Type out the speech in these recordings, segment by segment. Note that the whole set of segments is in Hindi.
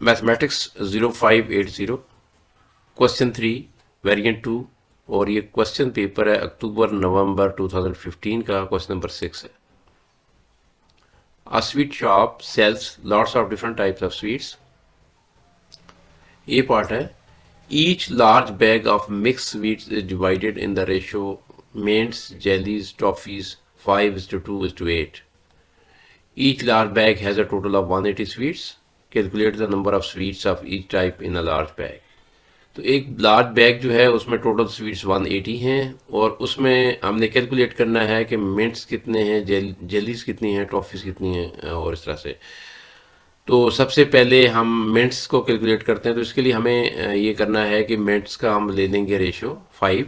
मैथमेटिक्स 0580 क्वेश्चन 3 वेरिएंट 2 और ये क्वेश्चन पेपर है अक्टूबर नवंबर 2015 का। क्वेश्चन नंबर 6 है। A sweet shop sells lots of different types of sweets. ये पार्ट है। Each large bag of mixed sweets is divided in the ratio mints, jellies, toffees 5:2:8. Each large bag has a total of 180 sweets. Calculate the number of sweets of each type in a large bag. तो एक लार्ज बैग जो है उसमें टोटल स्वीट्स 180 हैं और उसमें हमने कैलकुलेट करना है कि मिंट्स कितने हैं, जेलीज कितनी हैं, टॉफ़ीज़ कितनी हैं और इस तरह से। तो सबसे पहले हम मिंट्स को कैलकुलेट करते हैं। तो इसके लिए हमें ये करना है कि मिंट्स का हम ले लेंगे रेशो 5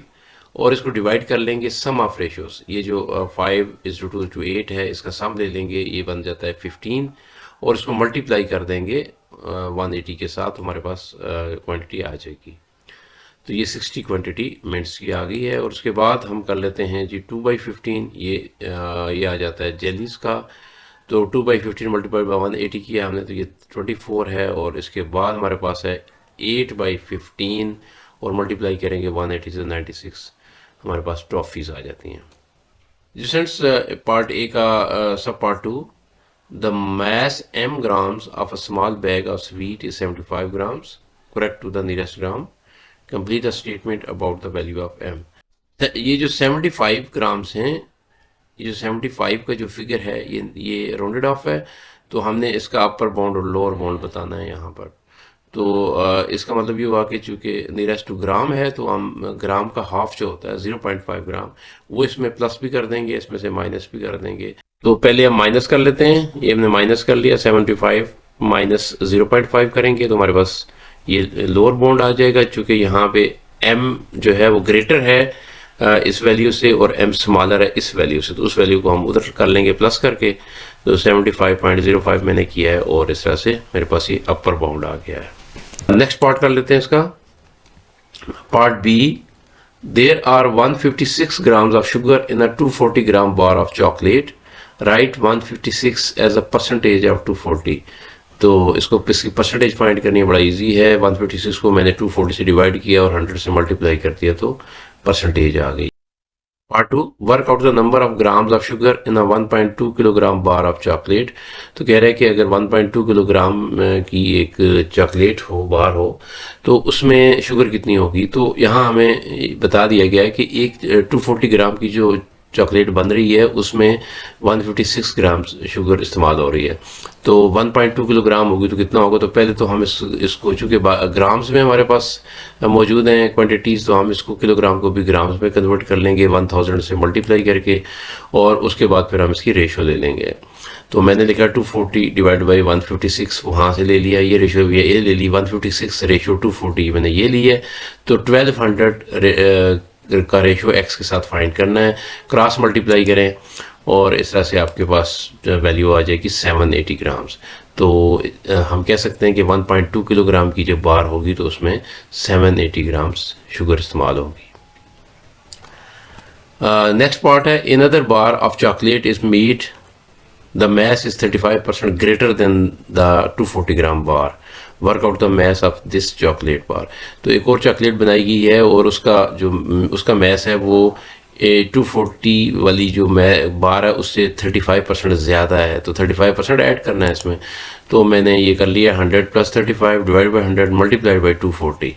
और इसको डिवाइड कर लेंगे सम ऑफ रेशोज़। ये जो 5:2:8 है इसका सम ले लेंगे, ये बन जाता है 15 और इसको मल्टीप्लाई कर देंगे 180 के साथ, हमारे पास क्वांटिटी आ जाएगी। तो ये 60 क्वांटिटी मिंट्स की आ गई है। और उसके बाद हम कर लेते हैं जी 2/15, ये आ जाता है जेलीज़ का। तो 2/15 मल्टीप्लाई बाई 180 किया हमने, तो ये 24 है। और इसके बाद हमारे पास है 8/15 और मल्टीप्लाई करेंगे 180 से 96, हमारे पास ट्रॉफीज़ आ जाती हैं। स्टूडेंट्स, पार्ट ए का सब part 2, the mass m grams of a small bag of sweet is 75 grams. Correct to the nearest gram. Complete a statement about the value of m. ये जो 75 ग्राम्स हैं, ये जो 75 का जो फिगर है ये राउंडेड ऑफ है। तो हमने इसका अपर बाउंड और लोअर बाउंड बताना है यहाँ पर। तो इसका मतलब ये हुआ कि चूँकि नियरेस्ट टू ग्राम है तो हम ग्राम का हाफ जो होता है 0.5 ग्राम वो इसमें प्लस भी कर देंगे, इसमें से माइनस भी कर देंगे। तो पहले हम माइनस कर लेते हैं। ये हमने माइनस कर लिया, 75 माइनस 0.5 करेंगे तो हमारे पास ये लोअर बाउंड आ जाएगा। चूँकि यहाँ पे m जो है वो ग्रेटर है इस वैल्यू से और m स्मॉलर है इस वैल्यू से, तो उस वैल्यू को हम उधर कर लेंगे प्लस करके। तो 75.05 मैंने किया है और इस तरह से मेरे पास ये अपर बाउंड आ गया है। नेक्स्ट पार्ट कर लेते हैं इसका। Part B, there are 156 grams of sugar in a 240 gram bar of chocolate. Write 156 as a percentage of 240। तो इसको इसकी परसेंटेज फाइंड करनी बड़ा इजी है। 156 को मैंने 240 से डिवाइड किया और 100 से मल्टीप्लाई कर दिया तो परसेंटेज आ गई। Part 2, work out the number of grams of sugar in a 1.2 kilogram bar of chocolate. तो कह रहे हैं कि अगर 1.2 किलोग्राम की एक चॉकलेट हो, बार हो, तो उसमें शुगर कितनी होगी। तो यहाँ हमें बता दिया गया है कि एक 240 ग्राम की जो चॉकलेट बन रही है उसमें 156 ग्राम शुगर इस्तेमाल हो रही है। तो 1.2 किलोग्राम होगी तो कितना होगा। तो पहले तो हम इसको चूँकि ग्राम्स में हमारे पास मौजूद हैं क्वांटिटीज़, तो हम इसको किलोग्राम को भी ग्राम्स में कन्वर्ट कर लेंगे 1000 से मल्टीप्लाई करके और उसके बाद फिर हम इसकी रेशो ले लेंगे। तो मैंने लिखा 240 डिवाइड बाई 156, वहाँ से ले लिया। ये रेशो भी ये ले ली 156 रेशो 240 मैंने ये ली है। तो 1200 का रेशो x के साथ फाइंड करना है, क्रॉस मल्टीप्लाई करें और इस तरह से आपके पास वैल्यू आ जाएगी 780 ग्राम्स। तो हम कह सकते हैं कि 1.2 किलोग्राम की जब बार होगी तो उसमें 780 ग्राम्स शुगर इस्तेमाल होगी। नेक्स्ट पार्ट है, another bar of chocolate is made the mass is 35% greater than the 240 gram bar. Work out the mass of this chocolate bar. तो एक और चॉकलेट बनाई गई है और उसका मैस है वो 240 वाली जो बार है उससे 35% ज़्यादा है। तो 35% ऐड करना है इसमें। तो मैंने ये कर लिया 100 + 35 डिवाइड बाई 100 मल्टीप्लाई बाई 240।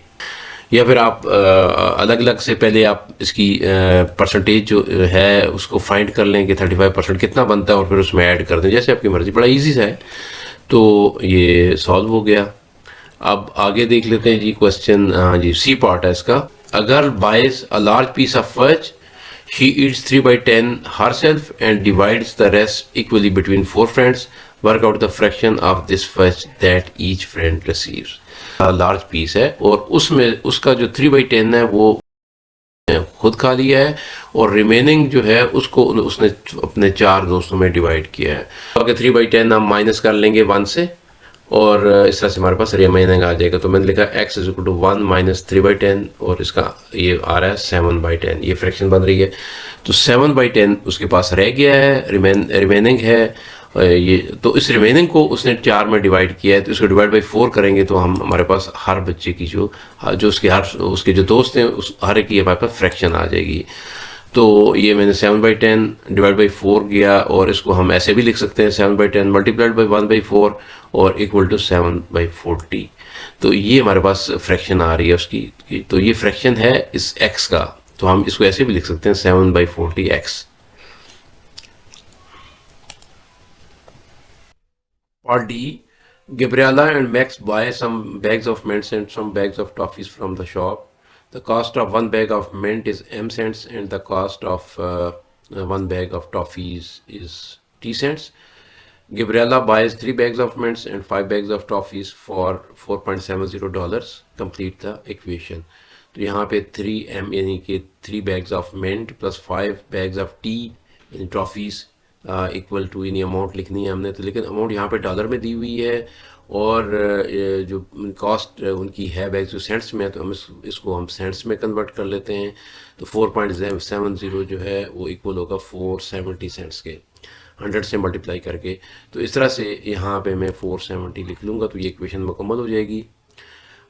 या फिर आप अलग अलग से पहले आप इसकी परसेंटेज जो है उसको फाइंड कर लें कि 35% कितना बनता है और फिर उसमें ऐड कर दें, जैसे आपकी मर्ज़ी। बड़ा इजी सा है। तो ये सॉल्व हो गया। अब आगे देख लेते हैं जी क्वेश्चन। जी सी पार्ट है इसका। A girl buys a large piece of fudge, she eats 3/10 herself and divides the rest equally between 4 friends. Work out the fraction of this fudge that each friend receives. Large piece है और उसमें उसका जो 3/10 है वो खुद खा लिया है और रिमेनिंग जो है उसको उसने अपने 4 दोस्तों में डिवाइड किया है। अगर 3/10 हम माइनस कर लेंगे 1 से और इस तरह से हमारे पास रिमेनिंग आ जाएगा। तो मैंने लिखा x = 1 - 3/10 और इसका ये आ रहा है 7/10। ये फ्रैक्शन बन रही है। तो 7/10 उसके पास रह गया है, रिमेनिंग है ये तो इस रिमेनिंग को उसने 4 में डिवाइड किया है, तो इसको डिवाइड बाई 4 करेंगे तो हम हमारे पास हर बच्चे की जो उसके जो दोस्त हैं उस हर एक की हमारे पास फ्रैक्शन आ जाएगी। तो ये मैंने 7/10 डिवाइड बाई 4 किया, और इसको हम ऐसे भी लिख सकते हैं 7/10 मल्टीप्लाइड बाई 1/4 और इक्वल टू 7/40। तो ये हमारे पास फ्रैक्शन आ रही है उसकी, तो ये फ्रैक्शन है इस x का, तो हम इसको ऐसे भी लिख सकते हैं 7/40x। Part D. Gabriella and Max buy some bags of mints and some bags of toffees from the shop. The cost of one bag of mint is M cents and the cost of one bag of toffees is T cents. Gabriella buys 3 bags of mints and 5 bags of toffees for $4.70. Complete the equation. तो यहाँ पे 3M यानी कि 3 bags of mint plus 5 bags of tea यानी टॉफ़ीज़ इक्वल टू यानी अमाउंट लिखनी है हमने, तो लेकिन अमाउंट यहाँ पे डॉलर में दी हुई है, और जो कॉस्ट उनकी है बैग जो सेंट्स में है, तो हम इसको हम सेंट्स में कन्वर्ट कर लेते हैं। तो 4.70 जो है वो इक्वल होगा 470 सेंट्स के, 100 से मल्टीप्लाई करके। तो इस तरह से यहाँ पे मैं 470 लिख लूँगा, तो ये इक्वेशन मुकम्मल हो जाएगी।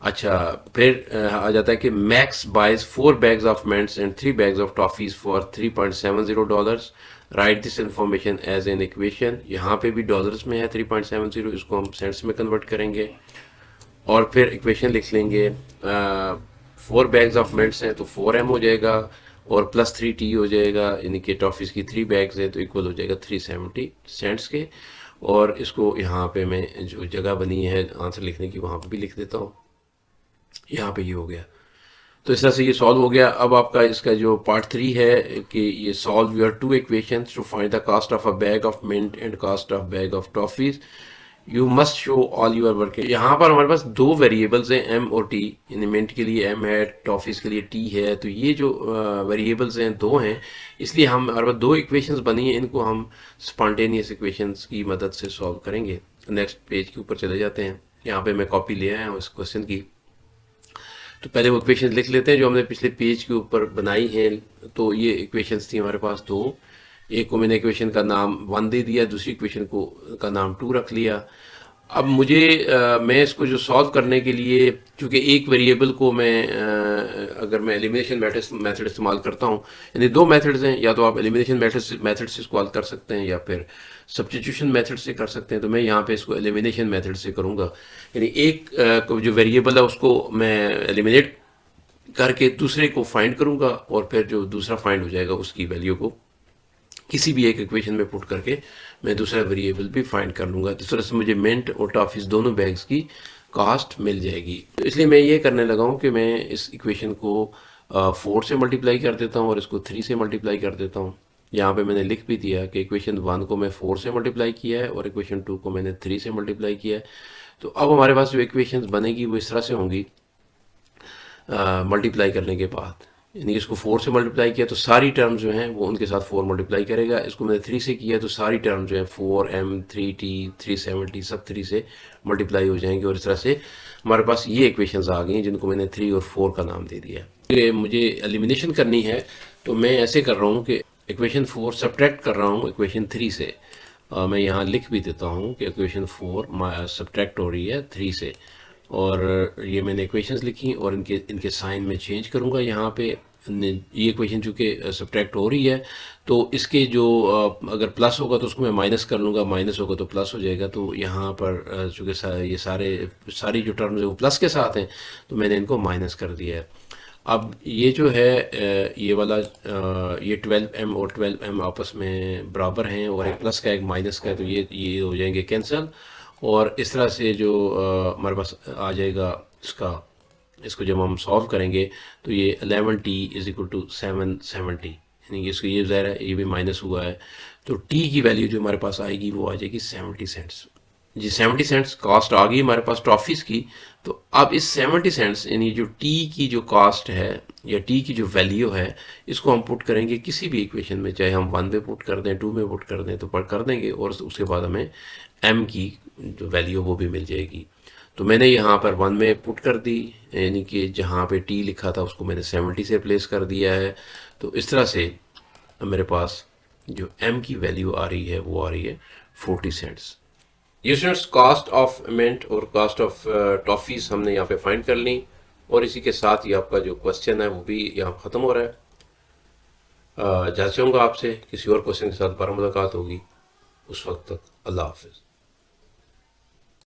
अच्छा, फिर आ जाता है कि Max buys 4 bags of mints and 3 bags of toffees for $3.70। Write this information as an equation. यहाँ पे भी डॉलर्स में है 3.70, इसको हम सेंट्स में कन्वर्ट करेंगे और फिर इक्वेशन लिख लेंगे। 4 bags ऑफ मिंट्स हैं तो 4M हो जाएगा और प्लस 3T हो जाएगा, यानी कि टॉफ़ीज़ की 3 bags है तो इक्वल हो जाएगा 370 सेंट्स के। और इसको यहाँ पे मैं जो जगह बनी है आंसर लिखने की वहाँ पे भी लिख देता हूँ। यहाँ पे ये हो गया, तो इस तरह से ये सॉल्व हो गया। अब आपका इसका जो पार्ट 3 है कि ये solve your 2 equations to find the cost of a bag of mint and cost of bag of toffees. You must show all your work. यहाँ पर हमारे पास 2 वेरिएबल्स हैं M और T, यानी मिंट के लिए M है, टॉफ़ीज़ के लिए T है। तो ये जो वेरिएबल्स हैं 2 हैं, इसलिए हम हमारे पास 2 इक्वेशंस बनी हैं, इनको हम स्पॉन्टेनियस इक्वेशंस की मदद से सॉल्व करेंगे। नेक्स्ट पेज के ऊपर चले जाते हैं। यहाँ पे मैं कॉपी ले आया हूँ इस क्वेश्चन की, तो पहले वो इक्वेशन लिख लेते हैं जो हमने पिछले पेज के ऊपर बनाई हैं। तो ये इक्वेशंस थी हमारे पास 2, एक को मैंने इक्वेशन का नाम 1 दे दिया, दूसरी इक्वेशन को का नाम 2 रख लिया। अब मुझे मैं इसको जो सॉल्व करने के लिए, क्योंकि एक वेरिएबल को मैं अगर मैं एलिमिनेशन मेथड इस्तेमाल करता हूँ, यानी 2 मेथड्स हैं, या तो आप एलिमिनेशन मेथड से इसको हल कर सकते हैं या फिर सब्स्टिट्यूशन मेथड से कर सकते हैं। तो मैं यहाँ पे इसको एलिमिनेशन मेथड से करूँगा, यानी एक जो वेरिएबल है उसको मैं एलिमिनेट करके दूसरे को फाइंड करूँगा और फिर जो दूसरा फाइंड हो जाएगा उसकी वैल्यू को किसी भी एक इक्वेशन में पुट करके मैं दूसरा वेरिएबल भी फाइंड कर लूँगा। इस तरह से मुझे मिंट और टॉफ़ीज़ दोनों बैग्स की कॉस्ट मिल जाएगी। तो इसलिए मैं ये करने लगा हूँ कि मैं इस इक्वेशन को 4 से मल्टीप्लाई कर देता हूँ और इसको 3 से मल्टीप्लाई कर देता हूँ। यहाँ पे मैंने लिख भी दिया कि इक्वेशन 1 को मैं 4 से मल्टीप्लाई किया है और इक्वेशन 2 को मैंने 3 से मल्टीप्लाई किया है। तो अब हमारे पास जो इक्वेशन बनेगी वो इस तरह से होंगी मल्टीप्लाई करने के बाद, यानी इसको 4 से मल्टीप्लाई किया तो सारी टर्म जो हैं वो उनके साथ 4 मल्टीप्लाई करेगा। इसको मैंने 3 से किया तो सारी टर्म जो है 4M 3T 370 सब 3 से मल्टीप्लाई हो जाएंगे, और इस तरह से हमारे पास ये इक्वेशंस आ गई हैं जिनको मैंने 3 और 4 का नाम दे दिया है। मुझे एलिमिनेशन करनी है तो मैं ऐसे कर रहा हूँ कि इक्वेशन 4 सब्ट्रैक्ट कर रहा हूँ इक्वेशन 3 से। मैं यहाँ लिख भी देता हूँ कि इक्वेशन 4 सब्ट्रैक्ट हो रही है 3 से, और ये मैंने इक्वेशंस लिखी और इनके साइन में चेंज करूँगा। यहाँ पे ये इक्वेशन चूँकि सब्ट्रैक्ट हो रही है तो इसके जो अगर प्लस होगा तो उसको मैं माइनस कर लूँगा, माइनस होगा तो प्लस हो जाएगा। तो यहाँ पर चूँकि ये सारी जो टर्म्स है वो प्लस के साथ हैं तो मैंने इनको माइनस कर दिया है। अब ये जो है ये वाला ये 12M और 12M आपस में बराबर हैं और एक प्लस का एक माइनस का है, तो ये हो जाएंगे कैंसिल, और इस तरह से जो हमारे पास आ जाएगा इसको जब हम सॉल्व करेंगे तो ये 11T इज़ इक्वल टू 770, यानी कि इसको ये ज़ाहिर है ये भी माइनस हुआ है, तो T की वैल्यू जो हमारे पास आएगी वो आ जाएगी 70 सेंट्स। जी 70 सेंट्स कॉस्ट आ गई हमारे पास टॉफ़ीज़ की। तो अब इस 70 सेंट्स यानी जो T की जो कॉस्ट है या T की जो वैल्यू है इसको हम पुट करेंगे किसी भी इक्वेशन में, चाहे हम 1 में पुट कर दें 2 में पुट कर दें तो कर देंगे, और उसके बाद हमें M की जो वैल्यू वो भी मिल जाएगी। तो मैंने यहाँ पर 1 में पुट कर दी, यानी कि जहाँ पे T लिखा था उसको मैंने 70 से रिप्लेस कर दिया है। तो इस तरह से मेरे पास जो M की वैल्यू आ रही है वो आ रही है 40 cents. ये स्टूडेंट्स कॉस्ट ऑफ मिंट और कॉस्ट ऑफ टॉफ़ीज़ हमने यहाँ पे फाइंड कर ली, और इसी के साथ ही आपका जो क्वेश्चन है वो भी यहाँ ख़त्म हो रहा है। इजाज़त चाहूँगा आपसे, किसी और क्वेश्चन के साथ दोबारा मुलाकात होगी। उस वक्त तक अल्लाह हाफ़िज़।